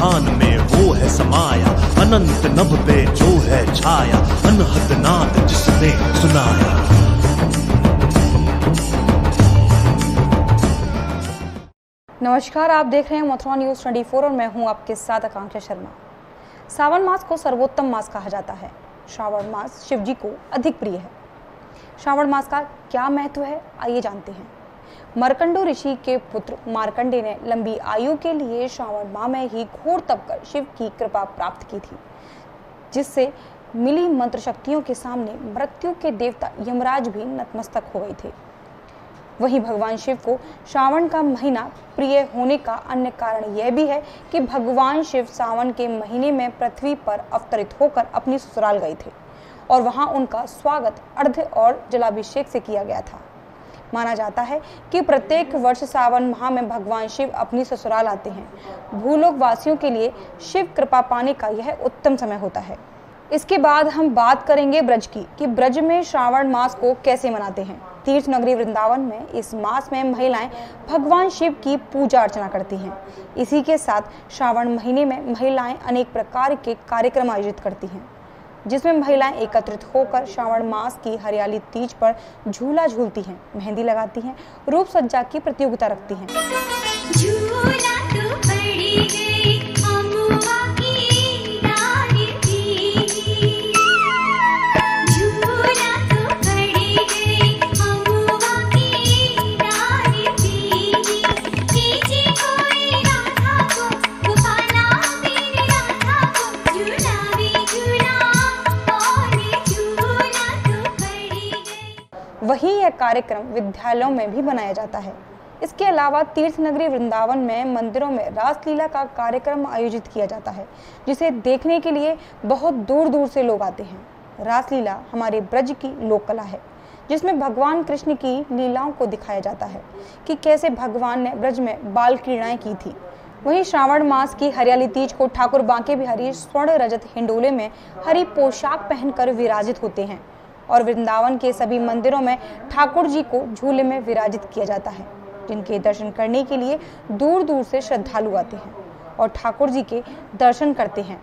स्थान में वो है समाया, अनंत नभ पे जो है छाया, अनहद नाद जिसने सुनाया। नमस्कार, आप देख रहे हैं मथुरा न्यूज़ 24 और मैं हूं आपके साथ आकांक्षा शर्मा। सावन मास को सर्वोत्तम मास कहा जाता है। श्रावण मास शिव जी को अधिक प्रिय है। श्रावण मास का क्या महत्व है, आइए जानते हैं। मार्कंडो ऋषि के पुत्र मार्कंडे ने लंबी आयु के लिए श्रावण माह में ही घोर तप कर शिव की कृपा प्राप्त की थी, जिससे मिली मंत्र शक्तियों के सामने मृत्यु के देवता यमराज भी नतमस्तक हो गए थे। वहीं भगवान शिव को श्रावण का महीना प्रिय होने का अन्य कारण यह भी है कि भगवान शिव सावन के महीने में पृथ्वी पर अवतरित होकर अपनी ससुराल गए थे और वहां उनका स्वागत अर्घ्य और जलाभिषेक से किया गया था। माना जाता है कि प्रत्येक वर्ष सावन माह में भगवान शिव अपनी ससुराल आते हैं। भूलोक वासियों के लिए शिव कृपा पाने का यह उत्तम समय होता है। इसके बाद हम बात करेंगे ब्रज की कि ब्रज में श्रावण मास को कैसे मनाते हैं। तीर्थ नगरी वृंदावन में इस मास में महिलाएं भगवान शिव की पूजा अर्चना करती हैं। इसी के साथ श्रावण महीने में महिलाएं अनेक प्रकार के कार्यक्रम आयोजित करती हैं, जिसमें महिलाएं एकत्रित होकर श्रावण मास की हरियाली तीज पर झूला झूलती हैं, मेहंदी लगाती हैं, रूप सज्जा की प्रतियोगिता रखती हैं। झूला तो पड़ी गई अमुआ की डाली थी, झूला तो पड़ी गई अमुआ की डाली थी, कीजिए कोई राधा को गोपाला मेरे राधा को, झूला भी झूला और झूला तो पड़ी गई। वहीं यह कार्यक्रम विद्यालयों में भी बनाया जाता है। इसके अलावा तीर्थ नगरी वृंदावन में मंदिरों में रासलीला का कार्यक्रम आयोजित किया जाता है, जिसे देखने के लिए बहुत दूर दूर से लोग आते हैं। रासलीला हमारे ब्रज की लोक कला है, जिसमें भगवान कृष्ण की लीलाओं को दिखाया जाता है कि कैसे भगवान ने ब्रज में बाल क्रीड़ाएं की थी। वहीं श्रावण मास की हरियाली तीज को ठाकुर बांके बिहारी स्वर्ण रजत हिंडोले में हरी पोशाक पहनकर विराजित होते हैं और वृंदावन के सभी मंदिरों में ठाकुर जी को झूले में विराजित किया जाता है, जिनके दर्शन करने के लिए दूर दूर से श्रद्धालु आते हैं और ठाकुर जी के दर्शन करते हैं।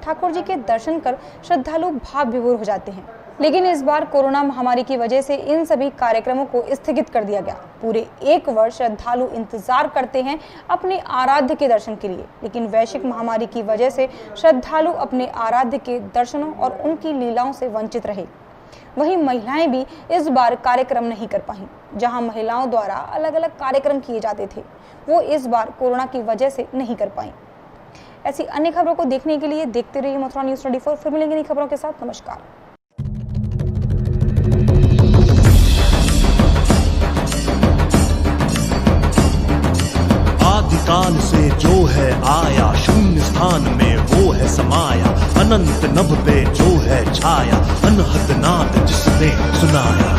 ठाकुर जी के दर्शन कर श्रद्धालु भाव विभोर हो जाते हैं। लेकिन इस बार कोरोना महामारी की वजह से इन सभी कार्यक्रमों को स्थगित कर दिया गया। पूरे एक वर्ष श्रद्धालु इंतजार करते हैं अपने आराध्य के दर्शन के लिए, लेकिन वैश्विक महामारी की वजह से श्रद्धालु अपने आराध्य के दर्शनों और उनकी लीलाओं से वंचित रहे। वहीं महिलाएं भी इस बार कार्यक्रम नहीं कर पाईं। जहां महिलाओं द्वारा अलग अलग कार्यक्रम किए जाते थे, वो इस बार कोरोना की वजह से नहीं कर पाईं। ऐसी अन्य खबरों को देखने के लिए देखते रहिए मथुरा न्यूज़ 24। फिर मिलेंगे नई खबरों के साथ। नमस्कार। आदिकाल से जो है आया, शून्य स्थान में वो है समाया, अनंत नभ पे जो है छाया, अनहद नाद जिसने सुनाया।